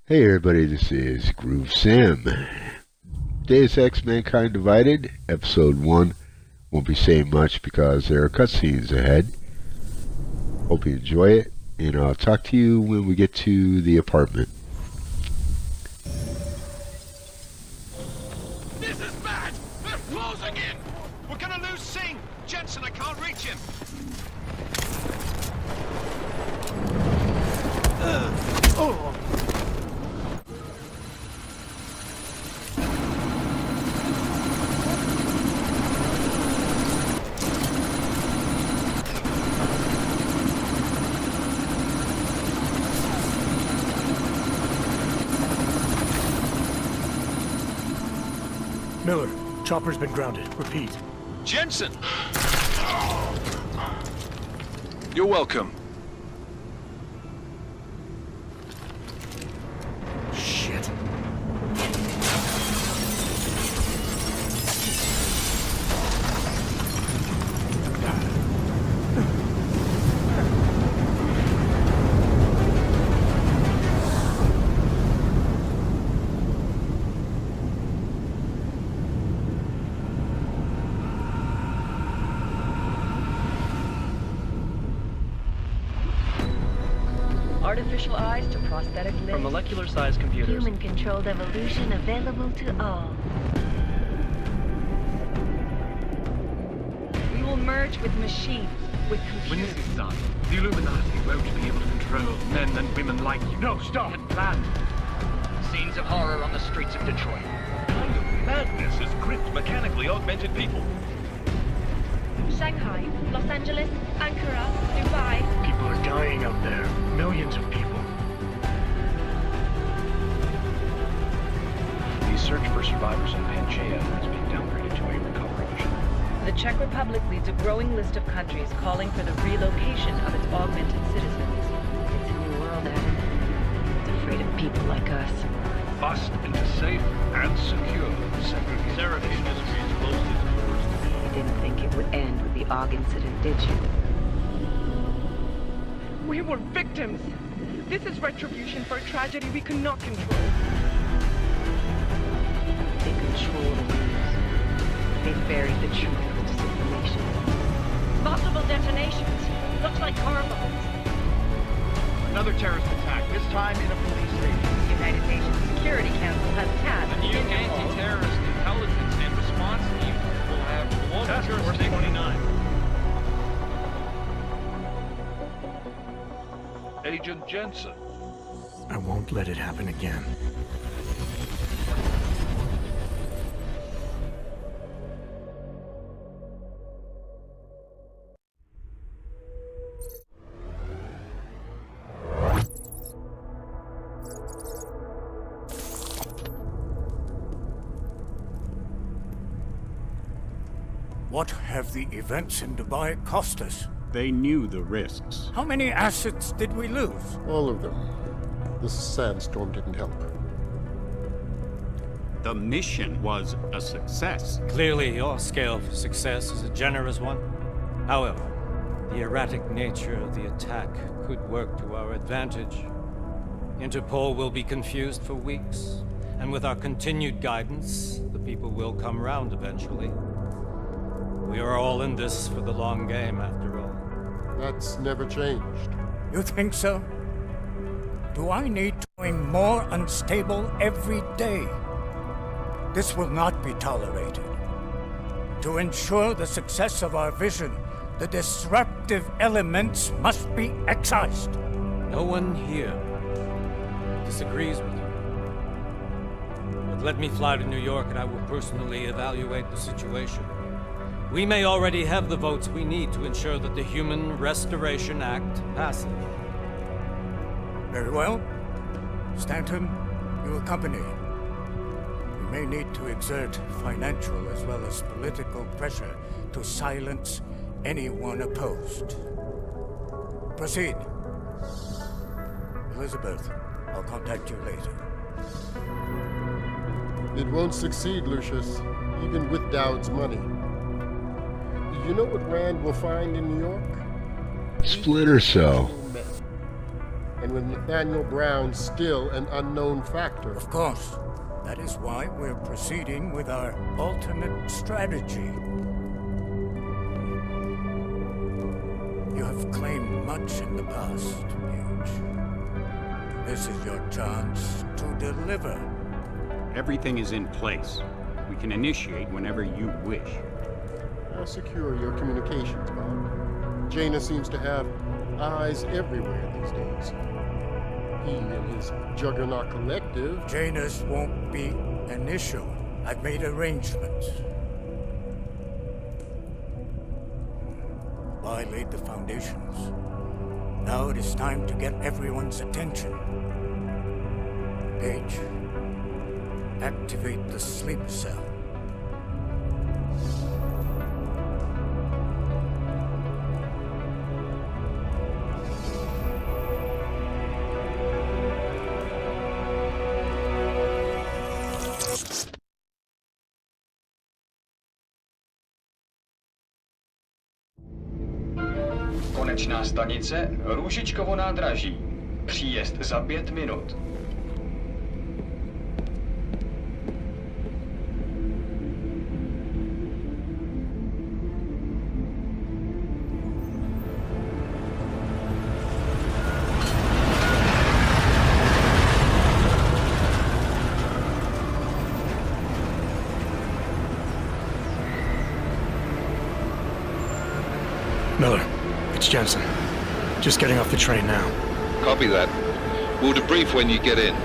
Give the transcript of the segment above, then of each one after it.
Hey everybody, this is GrooveSim. Deus Ex Mankind Divided, Episode 1. Won't be saying much because there are cutscenes ahead. Hope you enjoy it, and I'll talk to you when we get to the apartment. This is bad! They're closing in! We're gonna lose Singh! Jensen, I can't reach him! Oh! Miller, chopper's been grounded. Repeat. Jensen! You're welcome. Shit. Artificial eyes to prosthetic limbs. From molecular-sized computers. Human-controlled evolution available to all. We will merge with machines, with When computers. this is done, the Illuminati won't be able to control men and women like you. No, stop! Had planned. Scenes of horror on the streets of Detroit. Kind of madness has gripped mechanically augmented people. Shanghai, Los Angeles, Ankara, Dubai. People are dying out there. Millions of people. The search for survivors in Pangaea has been downgraded to a recovery mission. The Czech Republic leads a growing list of countries calling for the relocation of its augmented citizens. It's a new world, Adam. It's afraid of people like us. Bust into safe and secure segregation industries closely towards You didn't think it would end with the AUG incident, did you? We were victims. This is retribution for a tragedy we cannot control. They control the news. They buried the truth with disinformation. Multiple detonations. Looks like car bombs. Another terrorist attack, this time in a police station. The United Nations Security Council has tasked The new anti-terrorist intelligence and response team will have global jurisdiction. 29. Agent Jensen. I won't let it happen again. What have the events in Dubai cost us? They knew the risks. How many assets did we lose? All of them. This sandstorm didn't help. The mission was a success. Clearly, your scale for success is a generous one. However, the erratic nature of the attack could work to our advantage. Interpol will be confused for weeks, and with our continued guidance, the people will come round eventually. We are all in this for the long game, after all. That's never changed. You think so? Do I need to become more unstable every day? This will not be tolerated. To ensure the success of our vision, the disruptive elements must be excised. No one here disagrees with you. But let me fly to New York and I will personally evaluate the situation. We may already have the votes we need to ensure that the Human Restoration Act passes. Very well. Stanton, you accompany. We may need to exert financial as well as political pressure to silence anyone opposed. Proceed. Elizabeth, I'll contact you later. It won't succeed, Lucius, even with Dowd's money. You know what Rand will find in New York? Splinter Cell. And with Nathaniel Brown still an unknown factor. Of course. That is why we're proceeding with our alternate strategy. You have claimed much in the past, Paige. This is your chance to deliver. Everything is in place. We can initiate whenever you wish. How secure are your communications, Bob? Jaina seems to have eyes everywhere these days. He and his Juggernaut Collective... Janus won't be an issue. I've made arrangements. I laid the foundations. Now it is time to get everyone's attention. Paige, activate the sleep cell. Konečná stanice Růžičkovo nádraží. Příjezd za 5 minut. Miller, it's Jensen. Just getting off the train now. Copy that. We'll debrief when you get in.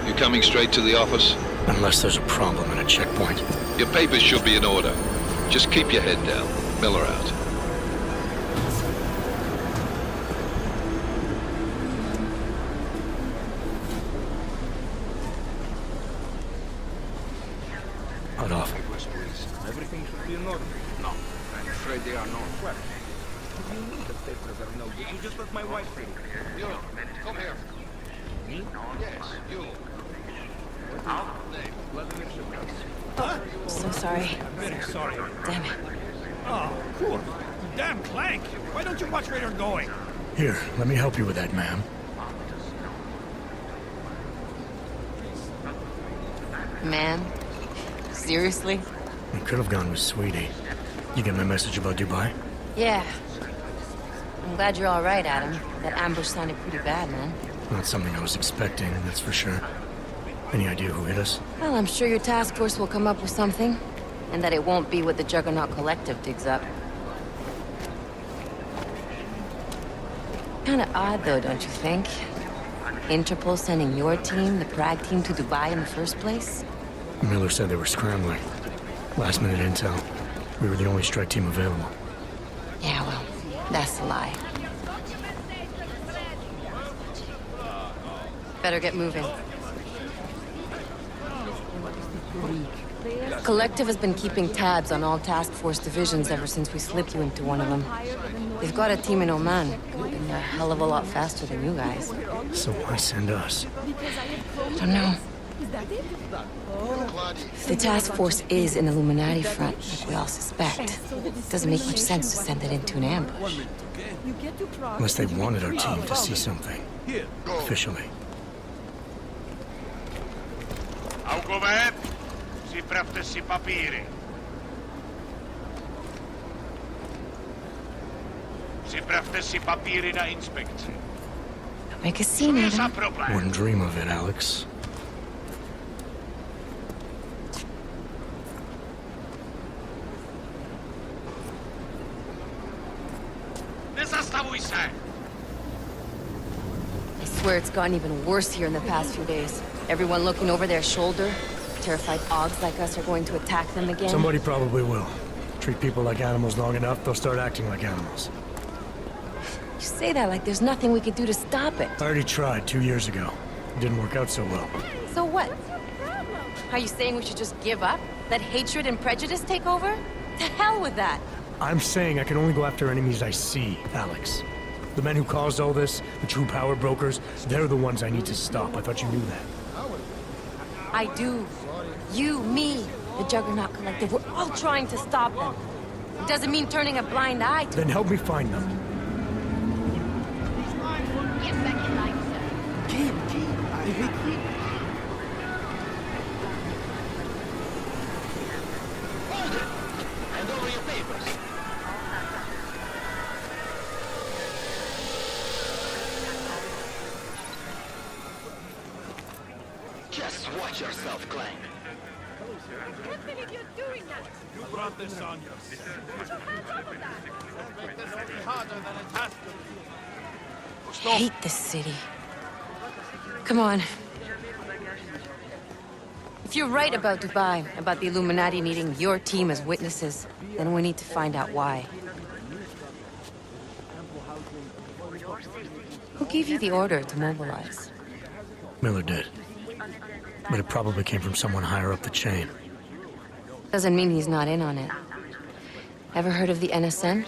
You coming straight to the office? Unless there's a problem at a checkpoint. Your papers should be in order. Just keep your head down. Miller out. Hot off. Everything should be in order. No, I'm afraid they are not. Well, you need the papers are no good. You just let my wife read. You, come here. Me? Yes, you. So sorry. I'm very sorry. Damn it. Oh, cool. You damn clank. Why don't you watch where you're going? Here, let me help you with that, ma'am. Man? Seriously? I could have gone with Sweetie. You get my message about Dubai? Yeah. I'm glad you're all right, Adam. That ambush sounded pretty bad, man. Not something I was expecting, that's for sure. Any idea who hit us? Well, I'm sure your task force will come up with something. And that it won't be what the Juggernaut Collective digs up. Kinda odd, though, don't you think? Interpol sending your team, the Prague team, to Dubai in the first place? Miller said they were scrambling. Last minute intel. We were the only strike team available. Yeah, well, that's a lie. Better get moving. Collective has been keeping tabs on all task force divisions ever since we slipped you into one of them. They've got a team in Oman. Could have been a hell of a lot faster than you guys. So why send us? I don't know. If the task force is an Illuminati front, like we all suspect, it doesn't make much sense to send it into an ambush. Unless they wanted our team to see something. Officially. Augové, připravte si papíry. Připravte si papíry na inspekci. Make a scene, Adam. Wouldn't dream of it, Alex. Nezastavuj se! I swear it's gotten even worse here in the past few days. Everyone looking over their shoulder. Terrified Augs like us are going to attack them again. Somebody probably will. Treat people like animals long enough, they'll start acting like animals. You say that like there's nothing we could do to stop it. I already tried 2 years ago. It didn't work out so well. So what? Are you saying we should just give up? Let hatred and prejudice take over? To hell with that! I'm saying I can only go after enemies I see, Alex. The men who caused all this, the true power brokers, they're the ones I need to stop. I thought you knew that. I do. You, me, the Juggernaut Collective, we're all trying to stop them. It doesn't mean turning a blind eye to Then help me find them. Get back in line, sir. Hold it! Hand over your papers. Just watch yourself, Clank. I can't believe you're doing that. You brought this on yourself. Put your hands off of that. Make this any harder than it has to be. I hate this city. Come on. If you're right about Dubai, about the Illuminati needing your team as witnesses, then we need to find out why. Who gave you the order to mobilize? Miller did. But it probably came from someone higher up the chain. Doesn't mean he's not in on it. Ever heard of the NSN?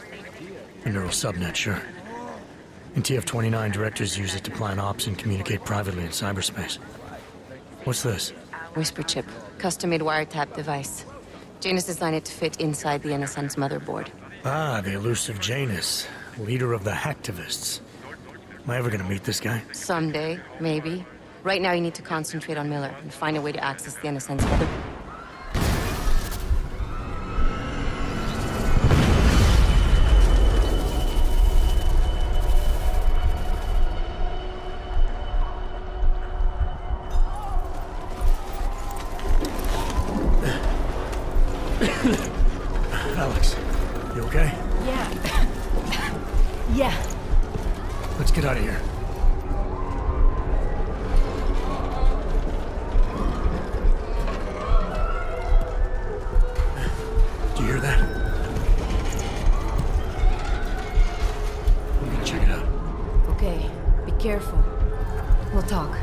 A neural subnet, sure. In TF-29, directors use it to plan ops and communicate privately in cyberspace. What's this? Whisper chip. Custom-made wiretap device. Janus designed it to fit inside the NSN's motherboard. Ah, the elusive Janus. Leader of the hacktivists. Am I ever gonna meet this guy? Someday, maybe. Right now you need to concentrate on Miller and find a way to access the NSN's mother... Alex, you okay? Yeah. Yeah. Let's get out of here. Do you hear that? I'm gonna check it out. Okay, be careful. We'll talk.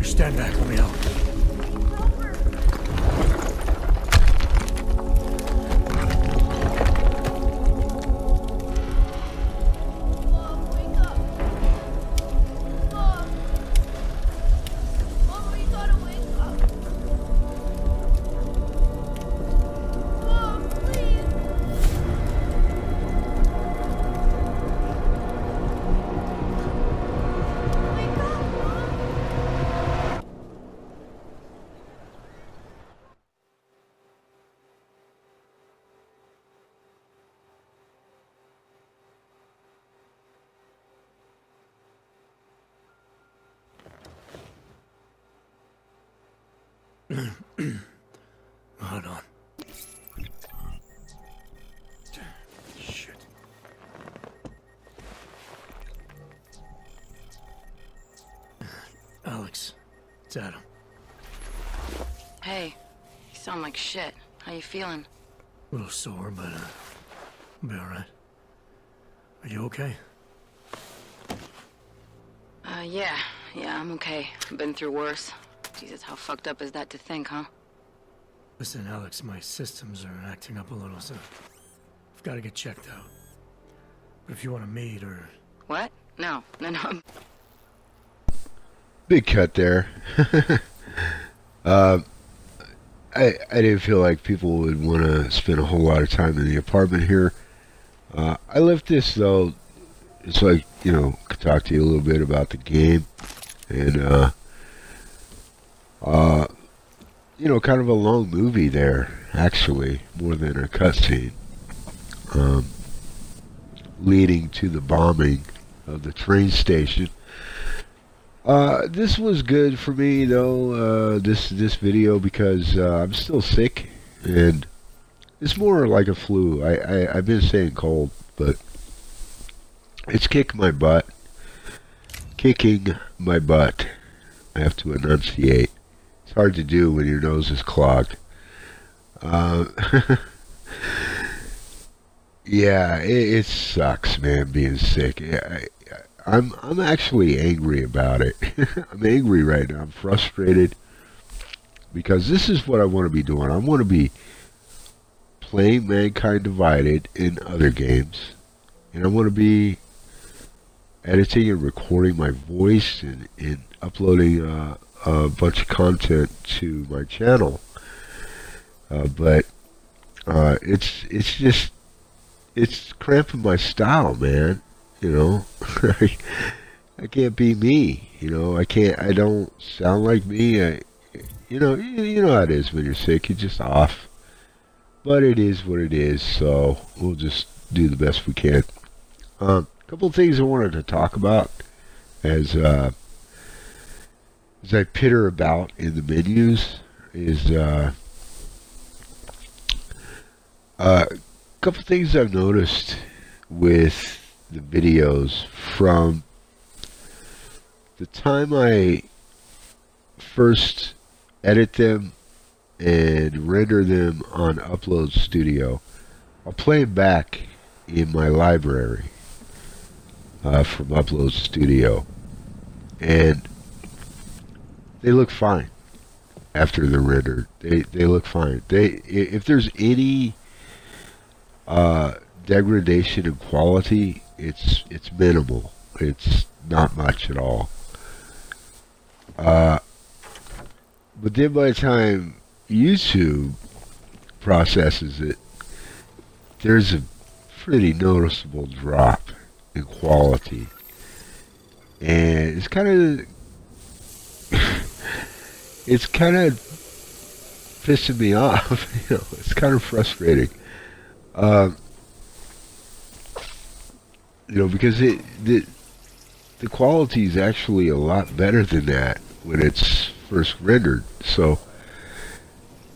Stand back, let me help. Hold on. Shit. Alex, it's Adam. Hey, you sound like shit. How you feeling? A little sore, but I'll be alright. Are you okay? Yeah, I'm okay. I've been through worse. Jesus, how fucked up is that to think, huh? Listen, Alex, my systems are acting up a little, so I've got to get checked out. But if you want to meet or... What? No. Big cut there. I didn't feel like people would want to spend a whole lot of time in the apartment here. I left this, though, it's like, you know, could talk to you a little bit about the game. And, you know, kind of a long movie there, actually, more than a cutscene. Leading to the bombing of the train station. This was good for me, though, this video, because I'm still sick, and it's more like a flu. I've been saying cold, but it's kicking my butt. Kicking my butt. I have to enunciate. It's hard to do when your nose is clogged. Yeah, it sucks, man, being sick. I'm actually angry about it. I'm angry right now. I'm frustrated because this is what I want to be doing. I want to be playing Mankind Divided in other games, and I want to be editing and recording my voice and uploading a bunch of content to my channel. But it's cramping my style, man. You know, I can't be me. You know, I don't sound like me. You know how it is when you're sick. You're just off. But it is what it is. So we'll just do the best we can. A couple of things I wanted to talk about as I pitter about in the menus is a couple of things I've noticed with the videos from the time I first edit them and render them on Upload Studio. I'll play them back in my library from Upload Studio, and they look fine after they're rendered. They look fine. If there's any degradation in quality, it's minimal. It's not much at all. But then by the time YouTube processes it, there's a pretty noticeable drop in quality, and it's kind of pissing me off. You know, it's kind of frustrating. You know, because the quality is actually a lot better than that when it's first rendered. So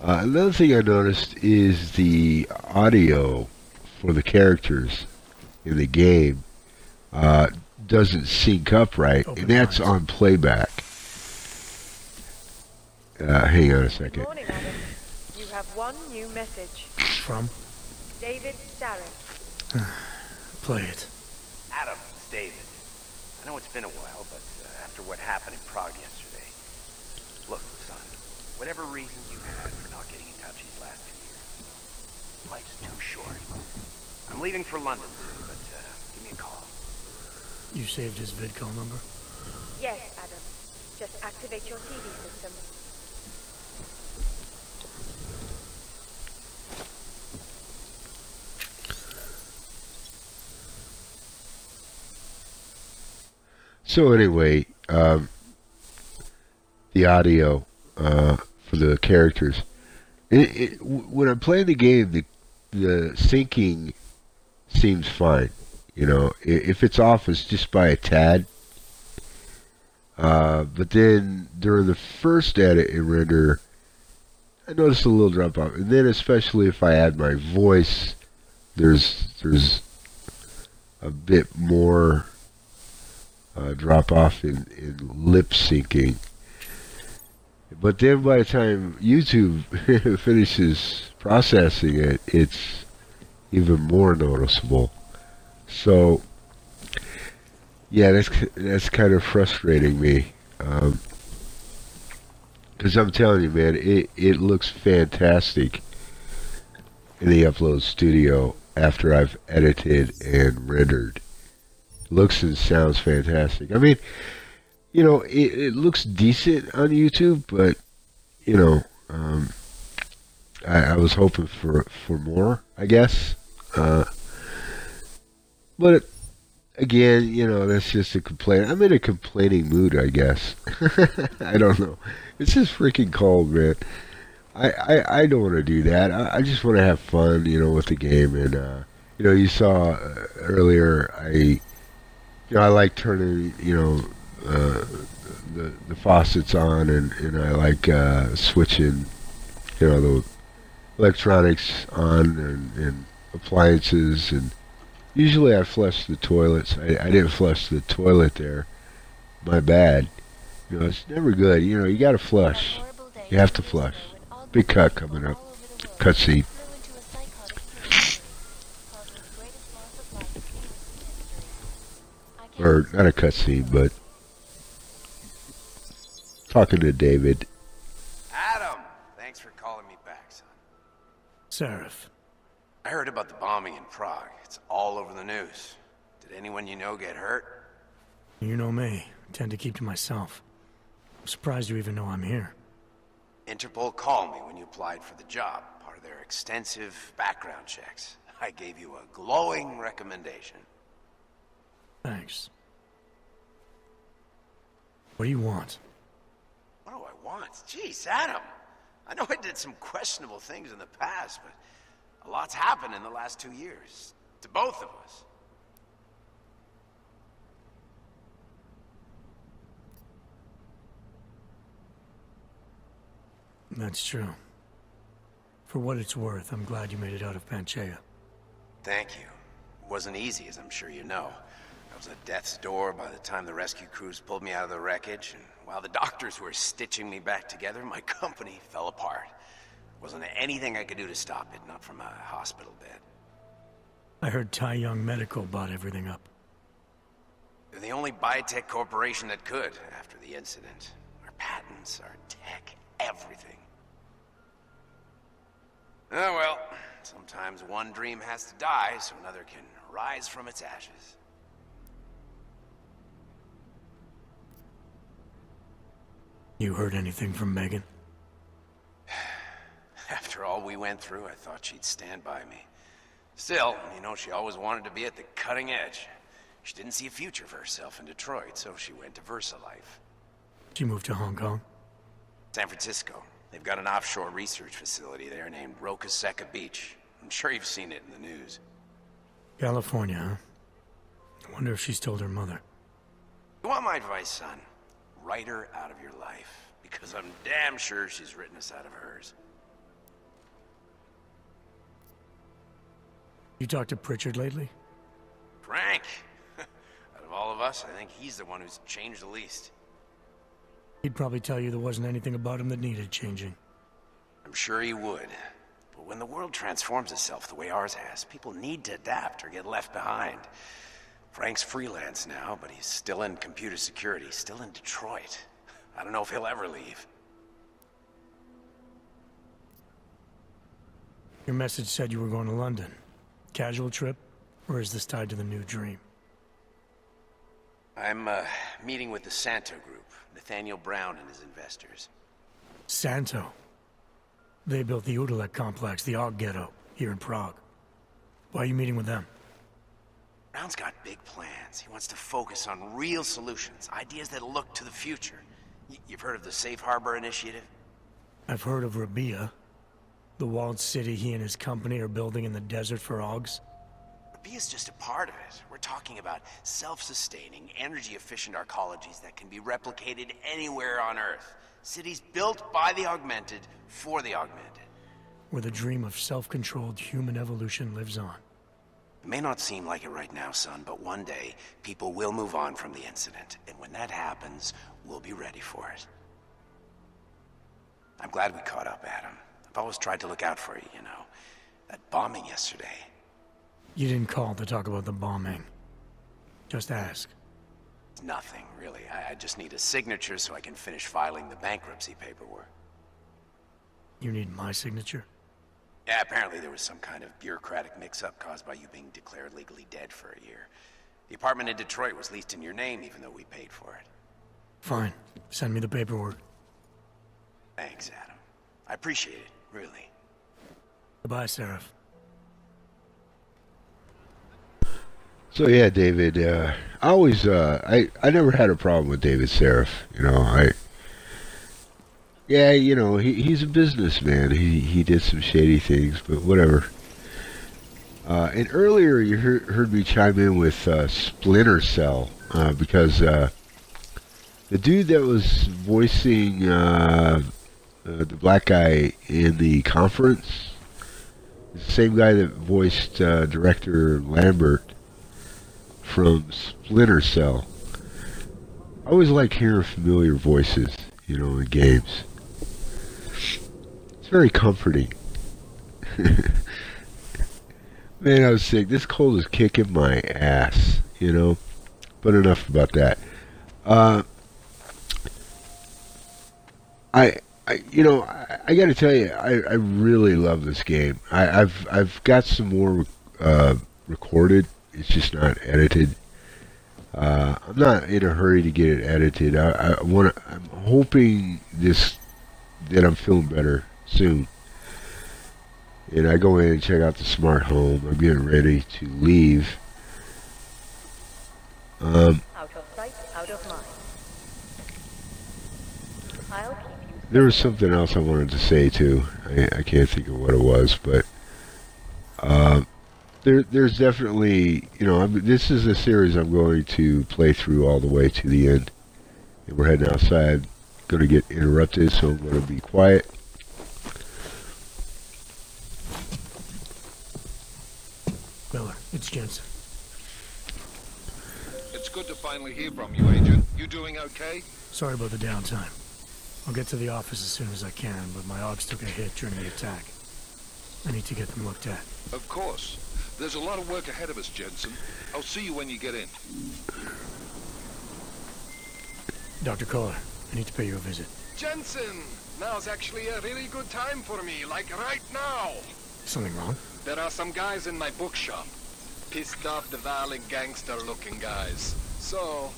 another thing I noticed is the audio for the characters in the game doesn't sync up right, and that's on playback. Hang on a second. Morning, Adam. You have one new message. From? David Starrett. Play it. Adam, it's David. I know it's been a while, but after what happened in Prague yesterday, look, son, whatever reasons you had for not getting in touch these last 2 years, life's too short. I'm leaving for London soon, but give me a call. You saved his vidcall number? Yes, Adam. Just activate your TV system. So anyway, the audio for the characters. When I'm playing the game, the syncing seems fine. You know, if it's off, it's just by a tad. But then during the first edit and render, I noticed a little drop off, and then especially if I add my voice, there's a bit more drop off in lip syncing. But then by the time YouTube finishes processing it, it's even more noticeable. So yeah, that's kind of frustrating me, because I'm telling you, man, it looks fantastic in the Upload Studio after I've edited and rendered. Looks and sounds fantastic. I mean, you know, it looks decent on YouTube, but you know, I was hoping for more, I guess. But again, you know, that's just a complaint. I'm in a complaining mood, I guess. I don't know. It's just freaking cold, man. I don't want to do that. I just want to have fun, you know, with the game. And you know, you saw earlier, I like turning, you know, the faucets on, and I like switching, you know, the electronics on and appliances, and usually I flush the toilets. I didn't flush the toilet there. My bad. You know, it's never good. You know, you gotta flush. You have to flush. Big cut coming up. Cutscene. Or not a cutscene, but talking to David. Adam, Seraph. I heard about the bombing in Prague. It's all over the news. Did anyone you know get hurt? You know me. I tend to keep to myself. I'm surprised you even know I'm here. Interpol called me when you applied for the job, part of their extensive background checks. I gave you a glowing recommendation. Thanks. What do you want? What do I want? Jeez, Adam. I know I did some questionable things in the past, but a lot's happened in the last 2 years. To both of us. That's true. For what it's worth, I'm glad you made it out of Panchaea. Thank you. It wasn't easy, as I'm sure you know. I was at death's door by the time the rescue crews pulled me out of the wreckage, and while the doctors were stitching me back together, my company fell apart. Wasn't anything I could do to stop it, not from a hospital bed. I heard Tai Young Medical bought everything up. They're the only biotech corporation that could, after the incident. Our patents, our tech, everything. Oh well, sometimes one dream has to die so another can rise from its ashes. You heard anything from Megan? After all we went through, I thought she'd stand by me. Still, you know, she always wanted to be at the cutting edge. She didn't see a future for herself in Detroit, so she went to VersaLife. She moved to Hong Kong? San Francisco. They've got an offshore research facility there named Rokaseca Beach. I'm sure you've seen it in the news. California, huh? I wonder if she's told her mother. You want my advice, son? Write her out of your life, because I'm damn sure she's written us out of hers. You talked to Pritchard lately? Frank! Out of all of us, I think he's the one who's changed the least. He'd probably tell you there wasn't anything about him that needed changing. I'm sure he would. But when the world transforms itself the way ours has, people need to adapt or get left behind. Frank's freelance now, but he's still in computer security, still in Detroit. I don't know if he'll ever leave. Your message said you were going to London. Casual trip? Or is this tied to the new dream? I'm meeting with the Santo Group, Nathaniel Brown and his investors. Santo? They built the Udalek complex, the Og Ghetto, here in Prague. Why are you meeting with them? Brown's got big plans. He wants to focus on real solutions, ideas that look to the future. You've heard of the Safe Harbor Initiative? I've heard of Rabia, the walled city he and his company are building in the desert for Ogs. Rabia's just a part of it. We're talking about self-sustaining, energy-efficient arcologies that can be replicated anywhere on Earth. Cities built by the augmented, for the augmented. Where the dream of self-controlled human evolution lives on. It may not seem like it right now, son, but one day, people will move on from the incident. And when that happens, we'll be ready for it. I'm glad we caught up, Adam. I've always tried to look out for you, you know. That bombing yesterday. You didn't call to talk about the bombing. Just ask. It's nothing, really. I just need a signature so I can finish filing the bankruptcy paperwork. You need my signature? Yeah, apparently there was some kind of bureaucratic mix-up caused by you being declared legally dead for a year. The apartment in Detroit was leased in your name, even though we paid for it. Fine. Send me the paperwork. Thanks, Adam. I appreciate it, really. Goodbye, Seraph. So yeah, David, I always, I never had a problem with David Seraph, you know, yeah, you know, he's a businessman, he did some shady things, but whatever. And earlier you heard me chime in with Splinter Cell, because the dude that was voicing the black guy in the conference is the same guy that voiced director Lambert from Splinter Cell. I always like hearing familiar voices, you know, in games. It's very comforting. Man, I was sick. This cold is kicking my ass, you know. But enough about that. I I got to tell you, I really love this game. I've got some more recorded. It's just not edited. I'm not in a hurry to get it edited. I'm hoping that I'm feeling better soon. And I go in and check out the smart home. I'm getting ready to leave. Out of sight, out of mind. I'll keep you. There was something else I wanted to say too. I can't think of what it was, but there's definitely, this is a series I'm going to play through all the way to the end. And we're heading outside. Going to get interrupted, so I'm going to be quiet. Miller, it's Jensen. It's good to finally hear from you, Agent. You doing okay? Sorry about the downtime. I'll get to the office as soon as I can, but my AUGs took a hit during the attack. I need to get them looked at. Of course. There's a lot of work ahead of us, Jensen. I'll see you when you get in. Dr. Kohler, I need to pay you a visit. Jensen! Now's actually a really good time for me, like right now! Something wrong? There are some guys in my bookshop. Pissed off the Valley gangster-looking guys. So,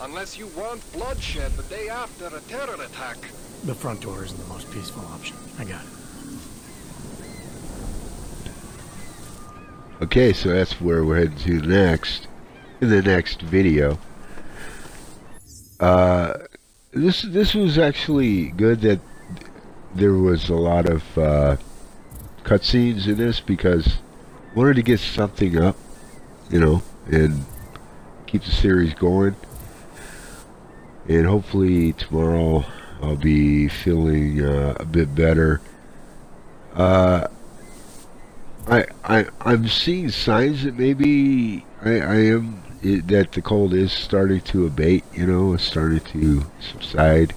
unless you want bloodshed the day after a terror attack... The front door isn't the most peaceful option. I got it. Okay, so that's where we're heading to next. In the next video. This was actually good that there was a lot of cutscenes in this, because I wanted to get something up, and keep the series going. And hopefully tomorrow I'll be feeling a bit better. I'm seeing signs that maybe that the cold is starting to abate, it's starting to subside.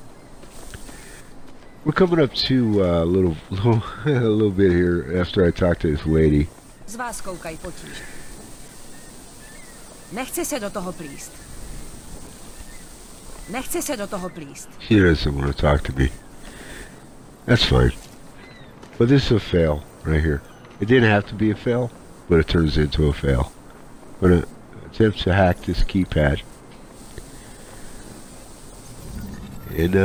We're coming up to a little bit here after I talk to this lady. Z vás koukají potíže. Nechci se do toho plíst. Nechci se do toho plíst. She doesn't want to talk to me. That's fine. But this is a fail right here. It didn't have to be a fail, but it turns into a fail. I'm gonna attempt to hack this keypad. And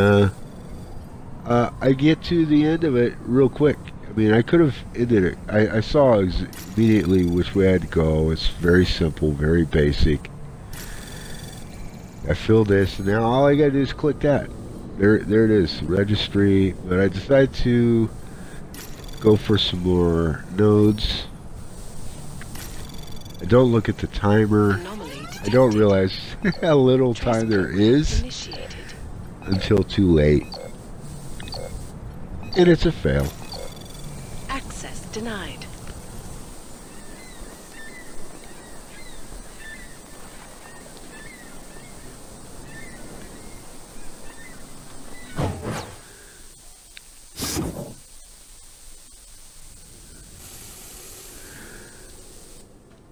I get to the end of it real quick. I mean, I could have ended it. I saw immediately which way I had to go. It's very simple, very basic. I filled this, and now all I gotta do is click that. There it is, registry. But I decided to go for some more nodes. I don't look at the timer. I don't realize how little time there is until too late. And it's a fail. Access denied.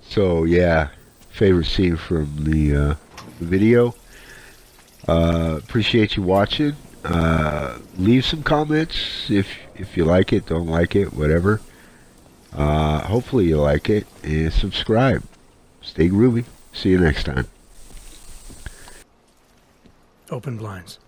So yeah, favorite scene from the video. Appreciate you watching. Leave some comments if you like it, don't like it, whatever. Hopefully you like it, and subscribe. Stay groovy. See you next time. Open blinds.